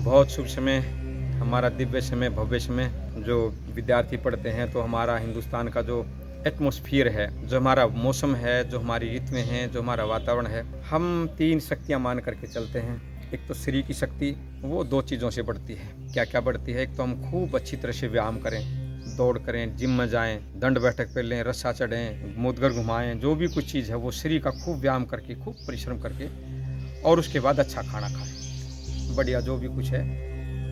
बहुत शुभ समय, हमारा दिव्य समय, भव्य समय। जो विद्यार्थी पढ़ते हैं तो हमारा हिंदुस्तान का जो एटमॉस्फियर है, जो हमारा मौसम है, जो हमारी ऋतुएं हैं, जो हमारा वातावरण है, हम 3 शक्तियाँ मान करके चलते हैं। एक तो शरीर की शक्ति, वो 2 चीज़ों से बढ़ती है। क्या क्या बढ़ती है? एक तो हम खूब अच्छी तरह से व्यायाम करें, दौड़ करें, जिम में जाएं, दंड बैठक कर लें, रस्सा चढ़ें, मुदगर घुमाएं, जो भी कुछ चीज़ है वो शरीर का खूब व्यायाम करके, खूब परिश्रम करके, और उसके बाद अच्छा खाना खाएं, बढ़िया जो भी कुछ है।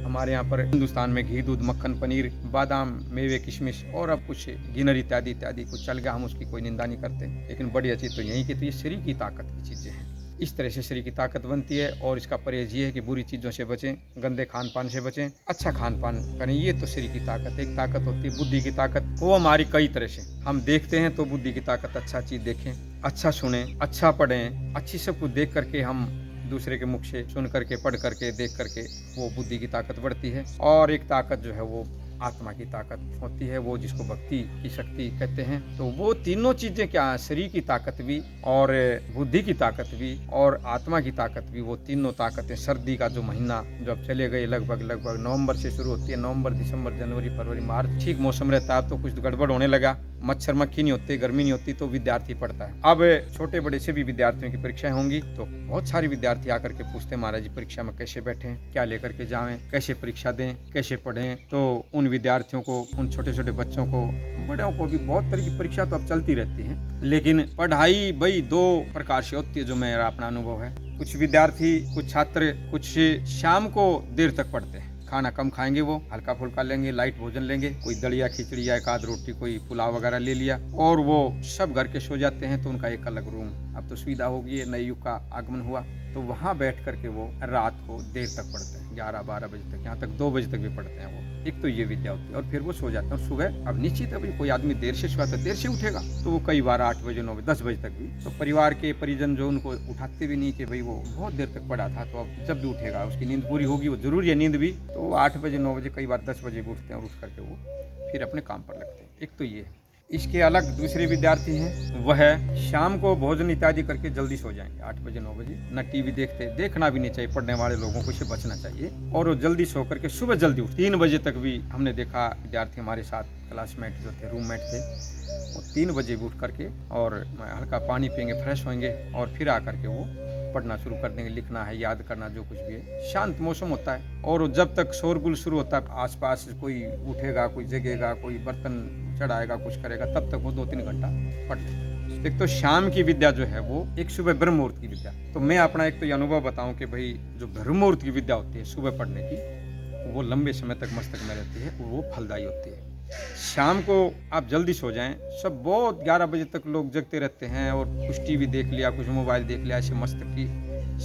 हमारे यहाँ पर हिंदुस्तान में घी, दूध, मक्खन, पनीर, बादाम, मेवे, किशमिश और अब कुछ गिनर इत्यादि इत्यादि कुछ चल गया, हम उसकी कोई निंदा नहीं करते, लेकिन बढ़िया चीज़ तो यही कि तो ये शरीर की ताकत की चीज़ें हैं। इस तरह से शरीर की ताकत बनती है, और इसका परहेज ये है कि बुरी चीज़ों से बचें, गंदे खान पान से बचें, अच्छा खान पान करें। ये तो शरीर की ताकत। एक ताकत होती है बुद्धि की ताकत, वो हमारी कई तरह से। हम देखते हैं तो बुद्धि की ताकत, अच्छा चीज़ देखें, अच्छा सुने, अच्छा पढ़ें, अच्छी सब कुछ देख करके, हम दूसरे के मुख से सुन करके, पढ़ करके, देख करके, वो बुद्धि की ताकत बढ़ती है। और एक ताकत जो है वो आत्मा की ताकत होती है, वो जिसको भक्ति की शक्ति कहते हैं। तो वो तीनों चीजें क्या है, शरीर की ताकत भी, और बुद्धि की ताकत भी, और आत्मा की ताकत भी, वो तीनों ताकतें। सर्दी का जो महीना जो अब चले गए, लगभग नवंबर से शुरू होती है, नवंबर, दिसंबर, जनवरी, फरवरी, मार्च, ठीक मौसम रहता है। तो कुछ गड़बड़ होने लगा, मच्छर मक्खी नहीं होती, गर्मी नहीं होती, तो विद्यार्थी पढ़ता है। अब छोटे बड़े से भी विद्यार्थियों की परीक्षाएं होंगी, तो बहुत सारे विद्यार्थी आकर के पूछते हैं, महाराज जी परीक्षा में कैसे बैठे, क्या लेकर के जाएं, कैसे परीक्षा दें, कैसे पढ़ें। तो उन विद्यार्थियों को, उन छोटे छोटे बच्चों को, बड़ों को भी, बहुत तरह की परीक्षा तो अब चलती रहती है, लेकिन पढ़ाई भाई 2 प्रकार से होती है, जो मेरा अपना अनुभव है। कुछ विद्यार्थी, कुछ छात्र, कुछ शाम को देर तक पढ़ते हैं, खाना कम खाएंगे, वो हल्का फुल्का लेंगे, लाइट भोजन लेंगे, कोई दलिया खिचड़ी या एक आध रोटी, कोई पुलाव वगैरह ले लिया, और वो सब घर के सो जाते हैं। तो उनका एक अलग रूम, अब तो सुविधा हो गई है, नए युग का आगमन हुआ, तो वहाँ बैठ करके वो रात को देर तक पढ़ते हैं, 11-12 बजे तक, यहाँ तक 2 बजे तक भी पढ़ते हैं वो। एक तो ये विद्या होती है, और फिर वो सो जाते हैं। और सुबह अब निश्चित है भाई, कोई आदमी देर से सोया तो देर से उठेगा, तो वो कई बार 8 बजे, 9 बजे, 10 बजे तक भी। तो परिवार के परिजन जो उनको उठाते भी नहीं कि भाई वो बहुत देर तक पढ़ा था, तो अब जब भी उठेगा उसकी नींद पूरी होगी, वो जरूरी है नींद भी। तो 8 बजे, 9 बजे, कई बार 10 बजे भी उठते हैं, और उठ करके वो फिर अपने काम पर लगते हैं। एक तो ये। इसके अलग दूसरे विद्यार्थी हैं, वह शाम को भोजन इत्यादि करके जल्दी सो जाएंगे, 8 बजे, 9 बजे। न टीवी देखना भी नहीं चाहिए, पढ़ने वाले लोगों को इसे बचना चाहिए, और वो जल्दी सो करके सुबह जल्दी उठ। 3 बजे तक भी हमने देखा विद्यार्थी हमारे साथ, क्लासमेट जो थे, रूममेट थे, वो 3 बजे भी उठ करके और हल्का पानी पियेंगे, फ्रेश होंगे, और फिर आकर के वो पढ़ना शुरू कर देंगे, लिखना है, याद करना, जो कुछ भी है। शांत मौसम होता है, और जब तक शोरगुल शुरू होता है, आसपास कोई उठेगा, कोई जगेगा, कोई बर्तन चढ़ाएगा, कुछ करेगा, तब तक वो 2-3 घंटा पढ़ लेगा। एक तो शाम की विद्या जो है वो, एक सुबह ब्रह्म मुहूर्त की विद्या। तो मैं अपना एक तो ये अनुभव बताऊं कि भाई जो ब्रह्म मुहूर्त की विद्या होती है सुबह पढ़ने की, वो लंबे समय तक मस्तक में रहती है, वो फलदायी होती है। शाम को आप जल्दी सो जाएं, सब बहुत 11 बजे तक लोग जगते रहते हैं, और कुछ टीवी देख लिया, कुछ मोबाइल देख लिया, ऐसे मस्तक की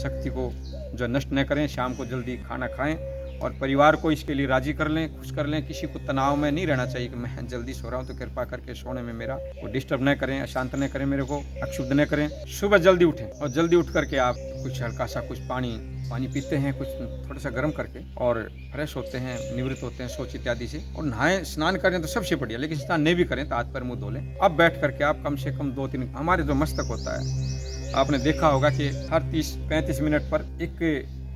शक्ति को जो नष्ट न करें। शाम को जल्दी खाना खाएं, और परिवार को इसके लिए राजी कर लें, खुश कर लें। किसी को तनाव में नहीं रहना चाहिए कि मैं जल्दी सो रहा हूँ, तो कृपा करके सोने में मेरा वो डिस्टर्ब न करें, अशांत न करें, मेरे को अक्षुब्ध न करें। सुबह जल्दी उठें, और जल्दी उठ करके आप कुछ हल्का सा कुछ पानी पीते हैं, कुछ थोड़ा सा गर्म करके, और फ्रेश होते हैं, निवृत्त होते हैं शौच इत्यादि से, और नहाएं, स्नान करें तो सबसे बढ़िया, लेकिन स्नान नहीं भी करें तो हाथ पैर मुंह धो लें। अब बैठ करके आप कम से कम 2-3, हमारे जो मस्तक होता है, आपने देखा होगा कि हर 30-35 मिनट पर एक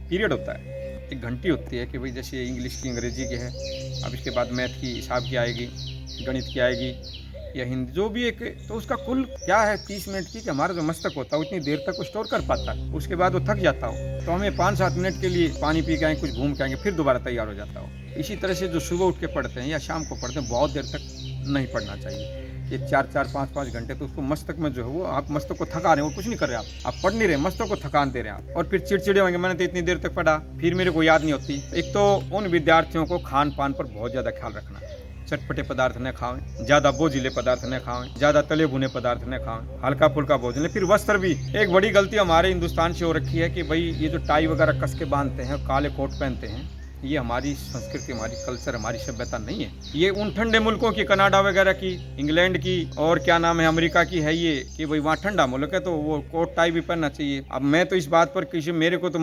पीरियड होता है, एक घंटी होती है, कि भाई जैसे इंग्लिश की, अंग्रेजी की है, अब इसके बाद मैथ की, हिसाब की आएगी, गणित की आएगी, या हिंदी, जो भी एक, तो उसका कुल क्या है 30 मिनट की, कि हमारा जो मस्तक होता है उतनी देर तक वो स्टोर कर पाता है, उसके बाद वो थक जाता हो, तो हमें 5-7 मिनट के लिए पानी पी के आए, कुछ घूम के आएंगे, फिर दोबारा तैयार हो जाता हो। इसी तरह से जो सुबह उठ के पढ़ते हैं या शाम को पढ़ते हैं, बहुत देर तक नहीं पढ़ना चाहिए। ये 4-4, 5-5 घंटे, तो उसको मस्तक में जो है वो, आप मस्तक को थका रहे हो, कुछ नहीं कर रहे आप पढ़ नहीं रहे, मस्तक को थकान दे रहे हैं आप, और फिर चिड़चिड़े होंगे, मैंने तो इतनी देर तक पढ़ा, फिर मेरे को याद नहीं होती। एक तो उन विद्यार्थियों को खान पान पर बहुत ज़्यादा ख्याल रखना है। चटपटे पदार्थ न खाएं, ज़्यादा बोझिले पदार्थ न खाएं, ज़्यादा तले भुने पदार्थ न खाएं, हल्का फुल्का भोजन लें। फिर वस्त्र भी, एक बड़ी गलती हमारे हिंदुस्तान से हो रखी है कि भाई ये जो टाई वगैरह कस के बांधते हैं, काले कोट पहनते हैं, ये हमारी संस्कृति, हमारी कल्चर, हमारी सभ्यता नहीं है। ये उन ठंडे मुल्कों की, कनाडा वगैरह की, इंग्लैंड की, और क्या नाम है, अमेरिका की है ये, कि भाई वहाँ ठंडा मुल्क है, तो वो कोट टाई भी पहनना चाहिए। अब मैं तो इस बात पर किसी, मेरे को तो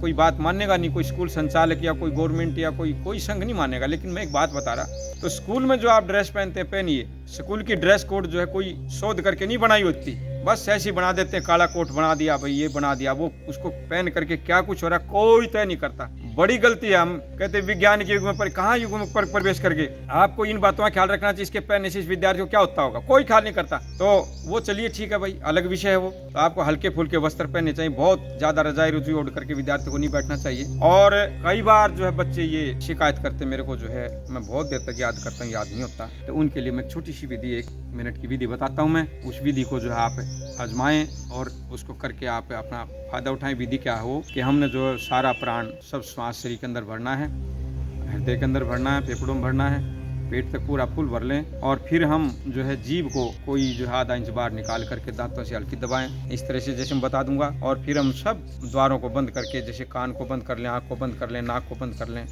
कोई बात मानेगा नहीं, कोई स्कूल संचालक या कोई गवर्नमेंट या कोई संघ नहीं मानेगा, लेकिन मैं एक बात बता रहा, तो स्कूल में जो आप ड्रेस पहनते हैं पहनिए। स्कूल की ड्रेस कोड जो है कोई शोध करके नहीं बनाई होती, बस ऐसे ही बना देते हैं, काला कोट बना दिया भाई, ये बना दिया, वो उसको पहन करके क्या कुछ हो रहा है कोई तय नहीं करता। बड़ी गलती है। हम कहते हैं विज्ञान के युग में पर कहाँ युग में प्रवेश करके। आपको इन बातों का ख्याल रखना चाहिए, इसके पहनने से इस विद्यार्थी को क्या होता होगा, कोई ख्याल नहीं करता। तो वो चलिए ठीक है भाई, अलग विषय है वो। तो आपको हल्के फुल्के वस्त्र पहनने चाहिए, बहुत ज्यादा रजाई रुचि ओढ़ करके विद्यार्थी को नहीं बैठना चाहिए। और कई बार जो है बच्चे ये शिकायत करते मेरे को, जो है मैं बहुत देर तक याद करता हूँ, याद नहीं होता। तो उनके लिए मैं छोटी सी विधि, 1 मिनट की विधि बताता हूँ। मैं उस विधि को जो है आप आजमाएं और उसको करके आप अपना फायदा उठाएं। विधि क्या हो कि हमने जो सारा प्राण, सब श्वास शरीर के अंदर भरना है, हृदय के अंदर भरना है, फेफड़ों में भरना है, पेट तक पूरा फुल भर लें। और फिर हम जो है जीभ को कोई जो है आधा इंच बाहर निकाल करके दांतों से हल्की दबाएं, इस तरह से जैसे मैं बता दूंगा। और फिर हम सब द्वारों को बंद करके, जैसे कान को बंद कर लें, आँख को बंद कर लें, नाक को बंद कर लें,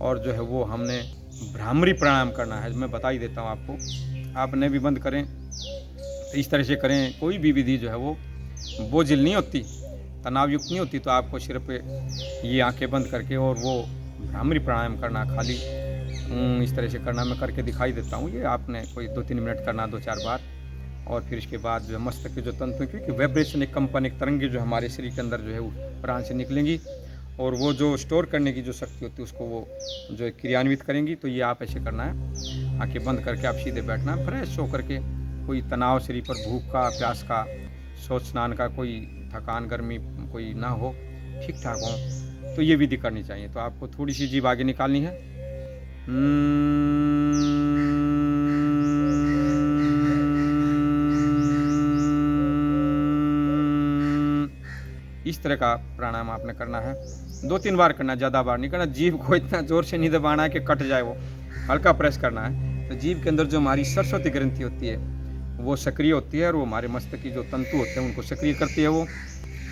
और जो है वो हमने भ्रामरी प्राणायाम करना है। मैं बता ही देता हूँ आपको, आपने भी बंद करें, तो इस तरह से करें। कोई भी विधि जो है वो बोझिल नहीं होती, तनाव युक्त नहीं होती। तो आपको सिर्फ ये आंखें बंद करके और वो भ्रामरी प्राणायाम करना, खाली इस तरह से करना। मैं करके दिखाई देता हूँ। ये आपने कोई 2-3 मिनट करना, 2-4 बार। और फिर इसके बाद जो है मस्तक के जो तंतु, क्योंकि वाइब्रेशन, एक कंपन, एक तरंगे जो हमारे शरीर के अंदर जो है वो प्राण से निकलेंगी, और वो जो स्टोर करने की जो शक्ति होती है उसको वो जो है क्रियान्वित करेंगी। तो ये आप ऐसे करना है, आंखें बंद करके आप सीधे बैठना है, फ्रेश होकर के। कोई तनाव शरीर पर, भूख का, प्यास का, सोच स्नान का, कोई थकान गर्मी कोई ना हो, ठीक ठाक हो, तो ये विधि करनी चाहिए। तो आपको थोड़ी सी जीभ आगे निकालनी है। इस तरह का प्राणायाम आपने करना है, 2-3 बार करना, ज़्यादा बार नहीं करना। जीभ को इतना जोर से नहीं दबाना है कि कट जाए, वो हल्का प्रेस करना है। तो जीभ के अंदर जो हमारी सरस्वती ग्रंथि होती है वो सक्रिय होती है, और वो हमारे मस्तक की जो तंतु होते हैं उनको सक्रिय करती है वो।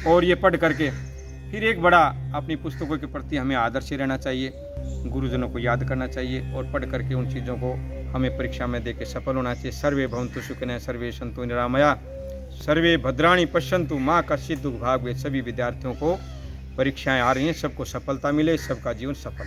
और ये पढ़ करके फिर एक बड़ा अपनी पुस्तकों के प्रति हमें आदर से रहना चाहिए, गुरुजनों को याद करना चाहिए, और पढ़ करके उन चीज़ों को हमें परीक्षा में दे के सफल होना चाहिए। सर्वे भवन्तु सुखिनः, सर्वे सन्तु निरामया, सर्वे भद्राणि पश्यन्तु माँ कश्चित् दुःख भाग्। सभी विद्यार्थियों को परीक्षाएं आ रही हैं, सबको सफलता मिले, सबका जीवन सफल।